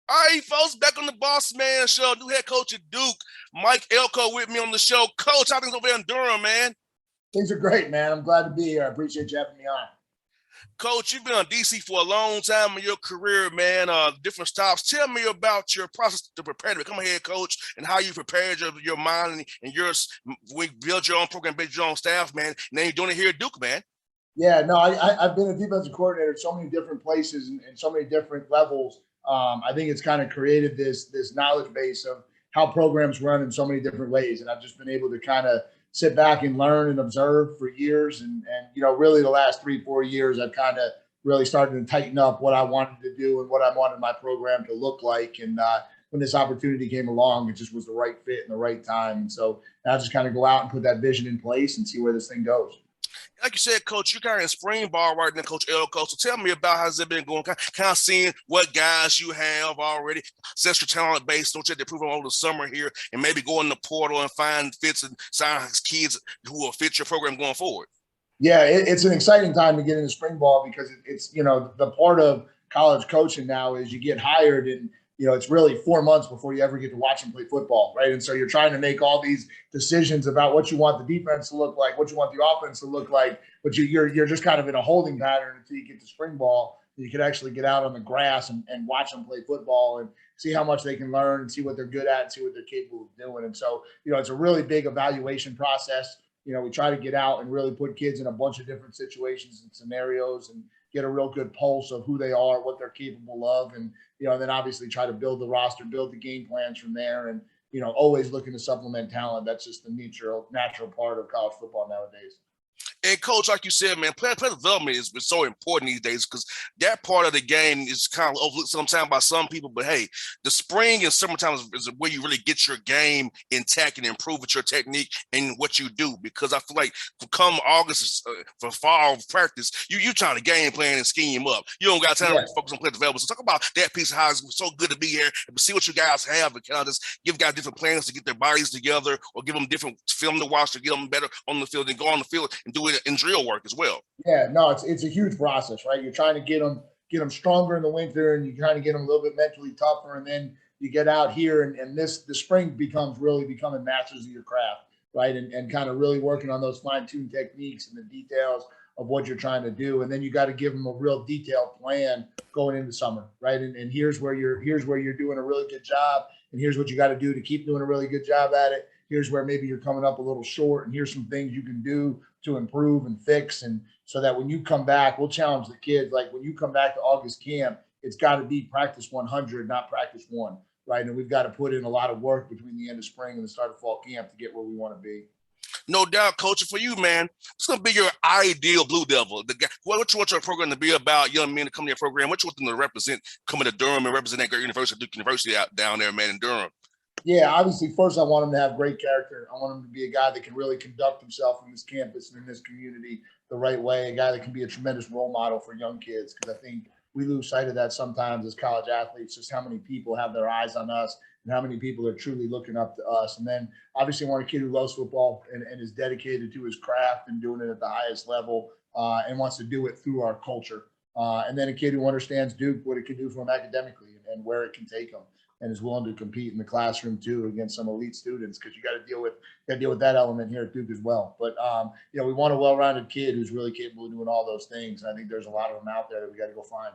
All right, folks, back on the Bossman show. New head coach at Duke, Mike Elko, with me on the show. Coach, how things over there in Durham, man? Things are great, man. I'm glad to be here. I appreciate you having me on. Coach, you've been on DC for a long time in your career, man. Different stops. Tell me about your process to prepare to become a head coach and how you prepared your mind and yours. We build your own program, build your own staff, man. And then you're doing it here at Duke, man. Yeah, no, I've been a defensive coordinator at so many different places and so many different levels. I think it's kind of created this knowledge base of how programs run in so many different ways, and I've just been able to kind of sit back and learn and observe for years. And really the last 3 4 years, I've kind of really started to tighten up what I wanted to do and what I wanted my program to look like. And when this opportunity came along, it just was the right fit and the right time. And so now I just kind of go out and put that vision in place and see where this thing goes. Like you said, Coach, you're kind of in spring ball right now, Coach Elko. So tell me about how's it been going? Kind of seeing what guys you have already, assess your talent base. Don't you have to prove them over the summer here and maybe go in the portal and find fits and sign kids who will fit your program going forward? Yeah, it's an exciting time to get into spring ball because it's the part of college coaching now is you get hired and it's really 4 months before you ever get to watch them play football, right? And so you're trying to make all these decisions about what you want the defense to look like, what you want the offense to look like, but you're just kind of in a holding pattern until you get to spring ball. You can actually get out on the grass and watch them play football and see how much they can learn and see what they're good at and see what they're capable of doing. And so it's a really big evaluation process. We try to get out and really put kids in a bunch of different situations and scenarios and get a real good pulse of who they are, what they're capable of, and then obviously try to build the roster, build the game plans from there, and always looking to supplement talent. That's just the natural part of college football nowadays. And coach, like you said, man, player development is so important these days because that part of the game is kind of overlooked sometimes by some people. But hey, the spring and summertime is where you really get your game intact and improve with your technique and what you do. Because I feel like come August for fall practice, you trying to game plan and scheme up. You don't got time to focus on player development. So talk about that piece of how it's so good to be here and see what you guys have and kind of just give guys different plans to get their bodies together or give them different film to watch to get them better on the field and go on the field and do it in drill work as well. Yeah, no, it's a huge process, right? You're trying to get them stronger in the winter, and you're trying to get them a little bit mentally tougher, and then you get out here, and the spring becomes really becoming masters of your craft, right? And kind of really working on those fine tuned techniques and the details of what you're trying to do, and then you got to give them a real detailed plan going into summer, right? And here's where you're doing a really good job, and here's what you got to do to keep doing a really good job at it. Here's where maybe you're coming up a little short, and here's some things you can do to improve and fix. And so that when you come back, we'll challenge the kids. Like when you come back to August camp, it's got to be practice 100, not practice one, right? And we've got to put in a lot of work between the end of spring and the start of fall camp to get where we want to be. No doubt, coach. For you, man, it's going to be your ideal Blue Devil. The guy, what you want your program to be about, young men to come to your program, what you want them to represent, coming to Durham and represent that great university, Duke University out down there, man, in Durham. Yeah, obviously, first I want him to have great character. I want him to be a guy that can really conduct himself in this campus and in this community the right way, a guy that can be a tremendous role model for young kids. Because I think we lose sight of that sometimes as college athletes, just how many people have their eyes on us and how many people are truly looking up to us. And then obviously I want a kid who loves football and is dedicated to his craft and doing it at the highest level and wants to do it through our culture. And then a kid who understands Duke, what it can do for him academically and where it can take him, and is willing to compete in the classroom too against some elite students, because you got to deal with that element here at Duke as well. But we want a well-rounded kid who's really capable of doing all those things. And I think there's a lot of them out there that we got to go find.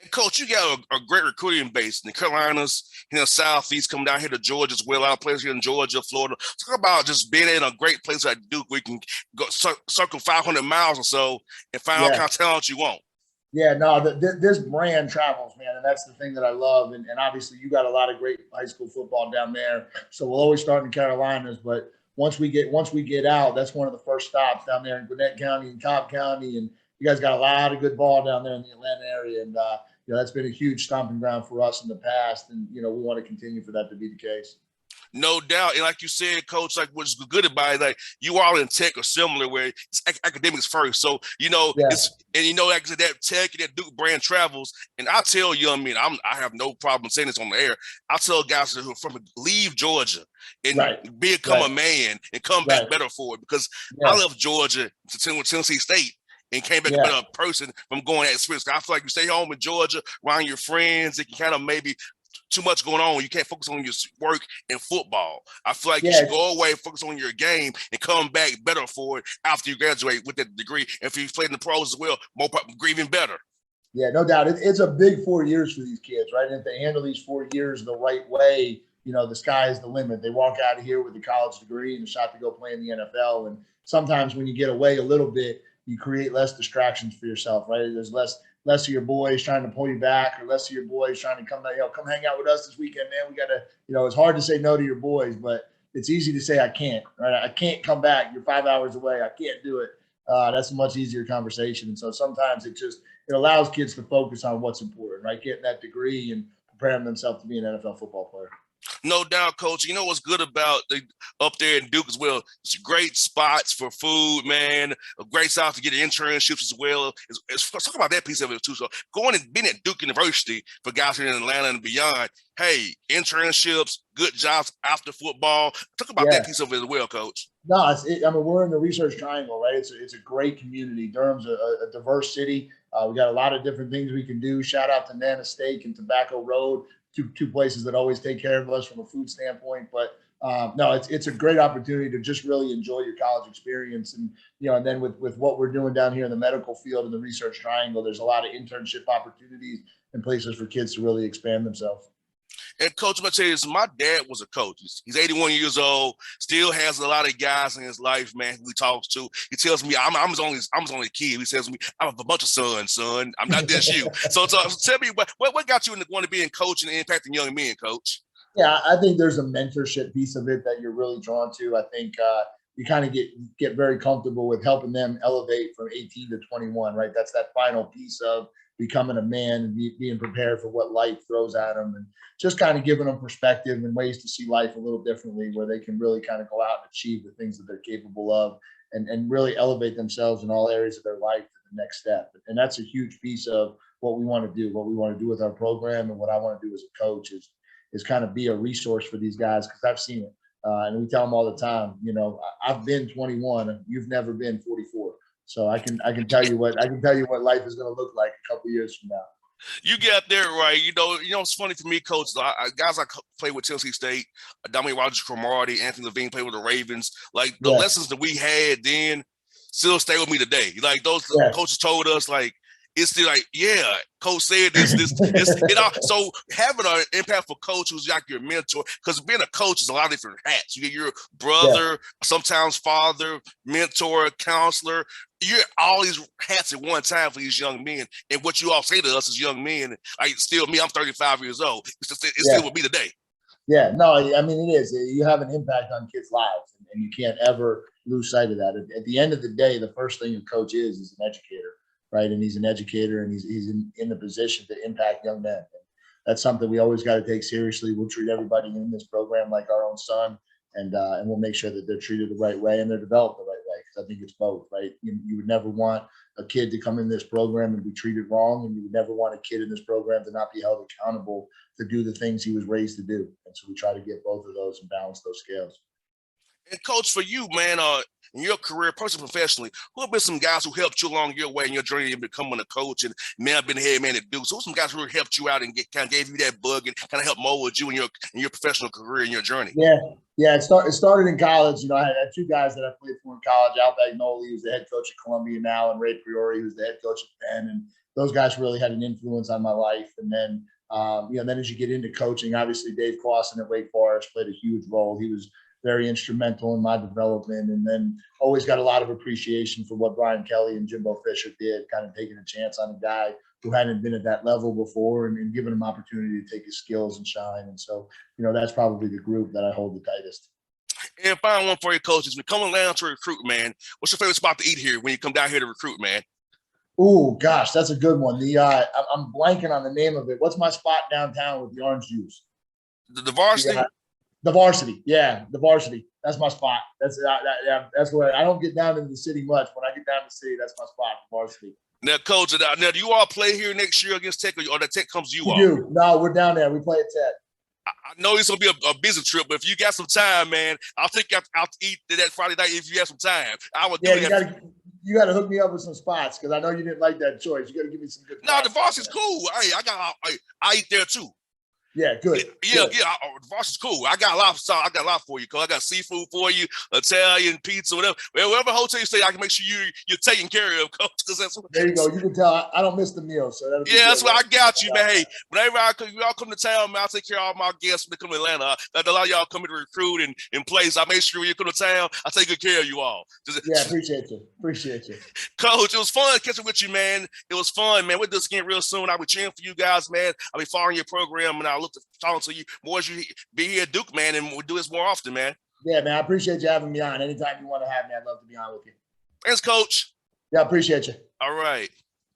And coach, you got a great recruiting base in the Carolinas, Southeast, coming down here to Georgia as well. A lot of players here in Georgia, Florida. Talk about just being in a great place like Duke where you can go circle 500 miles or so and find all kind of talent you want. Yeah, no, this brand travels, man, and that's the thing that I love. And obviously, you got a lot of great high school football down there, so we'll always start in the Carolinas. But once we get out, that's one of the first stops down there in Gwinnett County and Cobb County, and you guys got a lot of good ball down there in the Atlanta area, and that's been a huge stomping ground for us in the past, and we want to continue for that to be the case. No doubt. And like you said, coach, like what's good about it, like you all in tech or similar where it's academics first. So, it's, and like I said, that tech and that Duke brand travels. And I tell young men, I have no problem saying this on the air. I tell guys who are from leave Georgia and become a man and come back better for it, because I left Georgia to Tennessee State and came back a better person from going that experience. I feel like you stay home in Georgia around your friends, it can kind of maybe too much going on. You can't focus on your work and football. I feel like you Yeah, should go away, focus on your game, and come back better for it after you graduate with that degree. And if you play in the pros as well, even better. yeah, no doubt. It's a big 4 years for these kids, right? And if they handle these 4 years the right way, the sky is the limit. They walk out of here with a college degree and a shot to go play in the NFL. And sometimes when you get away a little bit, you create less distractions for yourself, right? There's less of your boys trying to pull you back, or less of your boys trying to come hang out with us this weekend, man. We gotta, it's hard to say no to your boys, but it's easy to say I can't, right? I can't come back. You're 5 hours away. I can't do it. That's a much easier conversation. And so sometimes it allows kids to focus on what's important, right? Getting that degree and preparing themselves to be an NFL football player. No doubt, Coach. You know what's good about up there in Duke as well? It's great spots for food, man. A great spot to get internships as well. Let's talk about that piece of it too. So going and being at Duke University for guys here in Atlanta and beyond, hey, internships, good jobs after football. Talk about that piece of it as well, Coach. No, we're in the Research Triangle, right? It's a great community. Durham's a diverse city. We got a lot of different things we can do. Shout out to Nana Steak and Tobacco Road, two places that always take care of us from a food standpoint. But no, it's a great opportunity to just really enjoy your college experience. And, and then with what we're doing down here in the medical field in the Research Triangle, there's a lot of internship opportunities and places for kids to really expand themselves. And Coach, I'm gonna tell you this, my dad was a coach. He's 81 years old, still has a lot of guys in his life, man, who he talks to. He tells me I'm his only kid. He says to me, I have a bunch of sons, son. I'm not just you. So tell me what got you into wanting to be in coaching and impacting young men, Coach? Yeah, I think there's a mentorship piece of it that you're really drawn to. I think you kind of get very comfortable with helping them elevate from 18 to 21, right? That's that final piece of becoming a man and being prepared for what life throws at them, and just kind of giving them perspective and ways to see life a little differently, where they can really kind of go out and achieve the things that they're capable of, and really elevate themselves in all areas of their life to the next step. And that's a huge piece of what we want to do, with our program, and what I want to do as a coach is kind of be a resource for these guys, because I've seen it. And we tell them all the time, I've been 21, you've never been 44. So I can tell you what life is going to look like a couple of years from now. You got there right. It's funny for me, Coach. Guys I played with Tennessee State, Dominic Rogers, Cromartie, Anthony Levine played with the Ravens. Like the lessons that we had then still stay with me today. Like those coaches told us, like, it's still like, yeah, coach said this. So having an impactful coach who's like your mentor, because being a coach is a lot of different hats. You get your brother, sometimes father, mentor, counselor. You're all these hats at one time for these young men. And what you all say to us as young men, like still me, I'm 35 years old. It's still with me today. Yeah, no, I mean, it is. You have an impact on kids' lives, and you can't ever lose sight of that. At the end of the day, the first thing a coach is an educator. Right. And he's an educator, and he's in the position to impact young men. And that's something we always got to take seriously. We'll treat everybody in this program like our own son, and we'll make sure that they're treated the right way and they're developed the right way. Because I think it's both, right? You would never want a kid to come in this program and be treated wrong, and you would never want a kid in this program to not be held accountable to do the things he was raised to do. And so we try to get both of those and balance those scales. And Coach, for you, man, in your career, personally, professionally, who have been some guys who helped you along your way in your journey in becoming a coach, and may have been the head man at Duke? So who's some guys who helped you out and kind of gave you that bug and kind of helped mold you in your professional career and your journey? Yeah. It started in college. I had two guys that I played for in college. Al Bagnoli, who's the head coach at Columbia now, and Ray Priori, who's the head coach at Penn. And those guys really had an influence on my life. And then, then as you get into coaching, obviously Dave Clawson at Wake Forest played a huge role. He was very instrumental in my development, and then always got a lot of appreciation for what Brian Kelly and Jimbo Fisher did, kind of taking a chance on a guy who hadn't been at that level before, and giving him opportunity to take his skills and shine. And so, that's probably the group that I hold the tightest. And final one for your coaches, when coming down to recruit, man, what's your favorite spot to eat here when you come down here to recruit, man? Oh gosh, that's a good one. I'm blanking on the name of it. What's my spot downtown with the orange juice? The Varsity? The Varsity. Yeah, the Varsity. That's my spot. That's where I don't get down into the city much. When I get down to the city, that's my spot, the Varsity. Now, Coach, now do you all play here next year against Tech, or the Tech comes to you all? We do. No, we're down there. We play at Tech. I know it's going to be a busy trip, but if you got some time, man, I'll take you out to eat that Friday night if you have some time. I would do that. You got to hook me up with some spots, because I know you didn't like that choice. You got to give me some good spots. No, the Varsity's cool. Hey, I eat there too. Yeah, good. Yeah, good. yeah. Voss is cool. I got a lot. I got a lot for you, Cole. I got seafood for you, Italian pizza, whatever. Whatever hotel you stay, I can make sure you're taken care of, Coach. Because that's what, there you go. You can tell I don't miss the meal, so that'll be yeah, good. that's what I got you, man. Hey, whenever y'all come to town, man, I'll take care of all my guests when they come to Atlanta. A lot of y'all come to recruit and place. I make sure when you come to town, I take good care of you all. Yeah, appreciate you. Appreciate you. Coach, it was fun catching with you, man. It was fun, man. We'll do this again real soon. I'll be cheering for you guys, man. I'll be following your program, and I'll look to talking to you more as you be here at Duke, man, and we'll do this more often, man. Yeah, man. I appreciate you having me on. Anytime you want to have me, I'd love to be on with you. Thanks, Coach. Yeah, appreciate you. All right.